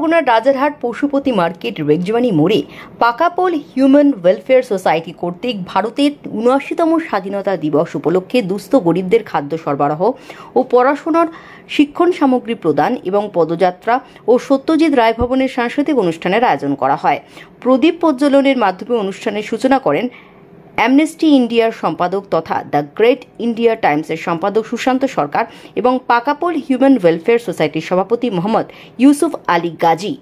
পরগনার রাজারহাট পশুপতি মার্কেট রেকজওয়ানি মোড়ে Pakapol human welfare society কর্তৃক ভারতের ৭৯তম স্বাধীনতা দিবস উপলক্ষে দুস্থ গরিবদের খাদ্য সরবরাহ ও পড়াশোনার শিক্ষণ সামগ্রী প্রদান এবং পদযাত্রা ও সত্যজিৎ রায় ভবনের সাংস্কৃতিক অনুষ্ঠানের আয়োজন করা হয়। প্রদীপ প্রজ্বলনের মাধ্যমে অনুষ্ঠানের সূচনা করেন অ্যামনেস্টি ইন্ডিয়ার সম্পাদক তথা দ্য গ্রেট ইন্ডিয়া টাইমসের সম্পাদক সুশান্ত সরকার এবং পাকাপোল হিউম্যান ওয়েলফেয়ার সোসাইটির সভাপতি মোহাম্মদ ইউসুফ আলী গাজী,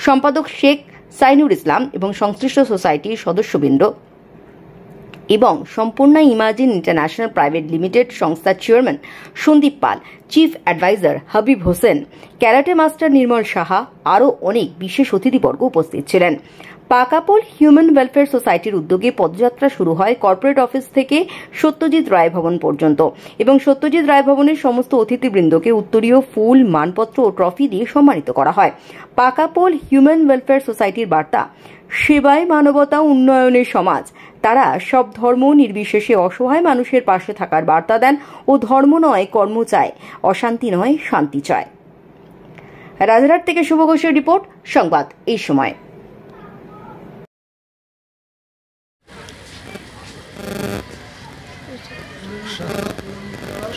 সম্পাদক শেখ সাইনুর ইসলাম এবং সংশ্লিষ্ট সোসাইটির সদস্যবৃন্দ এবং Sampurna imagine international private limited সংস্থার chairman Sandip Pal, chief adviser Habib Hossain, karate master Nirmal Saha আরও অনেক বিশেষ অতিথিবর্গ উপস্থিত ছিলেন। পাকাপোল হিউম্যান ওয়েলফেয়ার সোসাইটির উদ্যোগে পদযাত্রা শুরু হয় কর্পোরেট অফিস থেকে সত্যজিৎ রায় ভবন পর্যন্ত এবং সত্যজিৎ রায় ভবনের সমস্ত অতিথিবৃন্দকে উত্তরীয় ফুল, মানপত্র ও ট্রফি দিয়ে সম্মানিত করা হয়। পাকাপোল হিউম্যান ওয়েলফেয়ার সোসাইটির বার্তা: সেবায় মানবতা, উন্নয়নের সমাজ। তারা সব ধর্ম নির্বিশেষে অসহায় মানুষের পাশে থাকার বার্তা দেন ও ধর্ম নয় কর্ম চায়, অশান্তি নয় শান্তি চায়। রাজারহাট থেকে শুভ ঘোষের রিপোর্ট, সংবাদ এই সময়।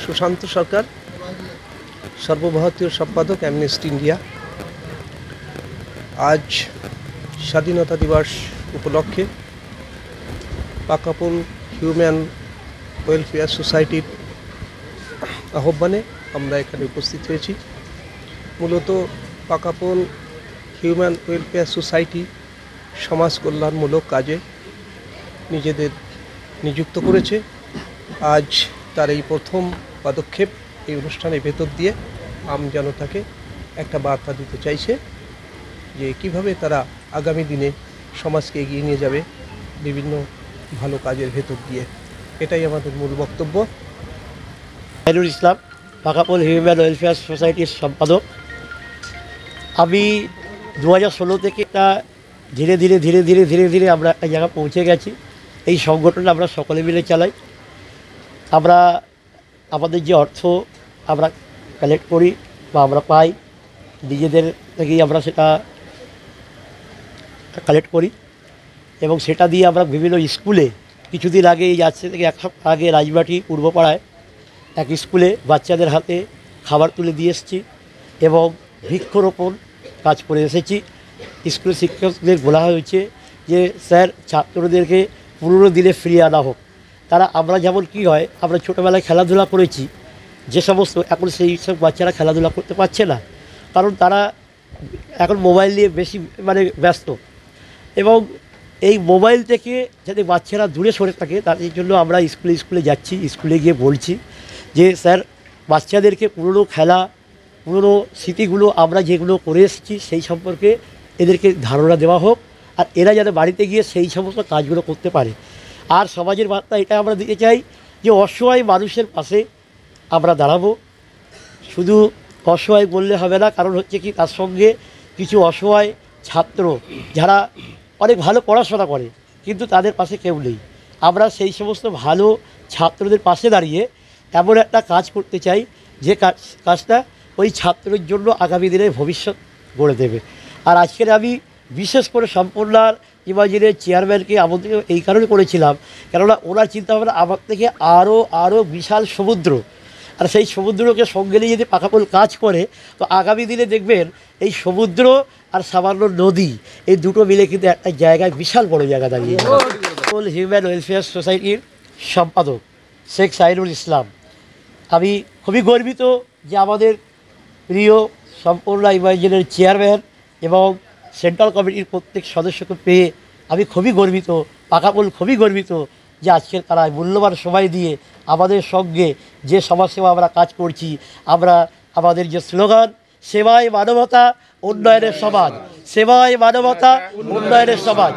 সুশান্ত সরকার, সর্বভারতীয় সম্পাদক অ্যামনেস্টি ইন্ডিয়া। আজ স্বাধীনতা দিবস উপলক্ষে পাকাপোল হিউম্যান ওয়েলফেয়ার সোসাইটির আহ্বানে আমরা এখানে উপস্থিত হয়েছি। মূলত পাকাপোল হিউম্যান ওয়েলফেয়ার সোসাইটি সমাজ কল্যাণমূলক কাজে নিজেদের নিযুক্ত করেছে। আজ তার এই প্রথম পদক্ষেপ এই অনুষ্ঠানের ভেতর দিয়ে আমজনতাকে একটা বার্তা দিতে চাইছে যে কিভাবে তারা আগামী দিনে সমাজকে এগিয়ে নিয়ে যাবে বিভিন্ন ভালো কাজের ভেতর দিয়ে। এটাই আমাদের মূল বক্তব্য। সাইনুর ইসলাম, পাকাপোল হিউম্যান ওয়েলফেয়ার সোসাইটির সম্পাদক। আমি 2016 থেকে ধীরে ধীরে আমরা একটা জায়গা পৌঁছে গেছি। এই সংগঠনটা আমরা সকলে মিলে চালাই। আমরা আমাদের যে অর্থ আমরা কালেক্ট করি বা আমরা পাই, নিজেদের থেকেই আমরা সেটা কালেক্ট করি এবং সেটা দিয়ে আমরা বিভিন্ন স্কুলে, কিছুদিন আগে এই যাচ্ছে থেকে এক সপ্তাহ আগে রাজবাটি পূর্বপাড়ায় এক স্কুলে বাচ্চাদের হাতে খাবার তুলে দিয়ে এসেছি এবং বৃক্ষরোপণ কাজ করে এসেছি। স্কুলের শিক্ষকদের বলা হয়েছে যে স্যার, ছাত্রদেরকে পুরনো দিনে ফিরিয়ে আনা হোক। তারা আমরা যেমন কি হয়, আমরা ছোটোবেলায় খেলাধুলা করেছি, যে সমস্ত এখন সেই সব বাচ্চারা খেলাধুলা করতে পারছে না, কারণ তারা এখন মোবাইল নিয়ে বেশি ব্যস্ত। এবং এই মোবাইল থেকে যাতে বাচ্চারা দূরে সরে থাকে তার জন্য আমরা স্কুলে যাচ্ছি। স্কুলে গিয়ে বলছি যে স্যার, বাচ্চাদেরকে পুরনো খেলা, পুরনো স্মৃতিগুলো আমরা যেগুলো করে এসেছি সেই সম্পর্কে এদেরকে ধারণা দেওয়া হোক, আর এরা যাতে বাড়িতে গিয়ে সেই সমস্ত কাজগুলো করতে পারে। আর সমাজের বার্তা এটা আমরা দিতে চাই যে অসহায় মানুষের পাশে আমরা দাঁড়াবো। শুধু অসহায় বললে হবে না, কারণ হচ্ছে কি, তার সঙ্গে কিছু অসহায় ছাত্র যারা অনেক ভালো পড়াশোনা করে কিন্তু তাদের পাশে কেউ নেই। আমরা সেই সমস্ত ভালো ছাত্রদের পাশে দাঁড়িয়ে এমন একটা কাজ করতে চাই যে কাজটা ওই ছাত্রের জন্য আগামী দিনে ভবিষ্যৎ গড়ে দেবে। আর আজকের আমি বিশেষ করে সম্পূর্ণার ইমাজিনের চেয়ারম্যানকে আমন্ত্রণ এই কারণে করেছিলাম, কেননা ওনার চিন্তাভাবনা আমার থেকে আরও বিশাল সমুদ্র, আর সেই সমুদ্রকে সঙ্গে নিয়ে যদি পাকাপোল কাজ করে তো আগামী দিনে দেখবেন এই সমুদ্র আর সামান্য নদী, এই দুটো মিলে কিন্তু একটা জায়গায় বিশাল বড় জায়গা দাঁড়িয়ে। পাকাপোল হিউম্যান ওয়েলফেয়ার সোসাইটির সম্পাদক শেখ সাইনুর ইসলাম। আমি খুবই গর্বিত যে আমাদের প্রিয় সম্পূর্ণা ইমাজিনের চেয়ারম্যান এবং সেন্ট্রাল কমিটির প্রত্যেক সদস্যকে পেয়ে আমি খুবই গর্বিত। পাকাপোল খুবই গর্বিত যে আজকের তারা মূল্যবান সময় দিয়ে আমাদের সঙ্গে যে সমাজসেবা আমরা কাজ করছি। আমরা আমাদের যে স্লোগান, সেবায় মানবতা, উন্নয়নের সমাজ, সেবায় মানবতা, উন্নয়নের সমাজ,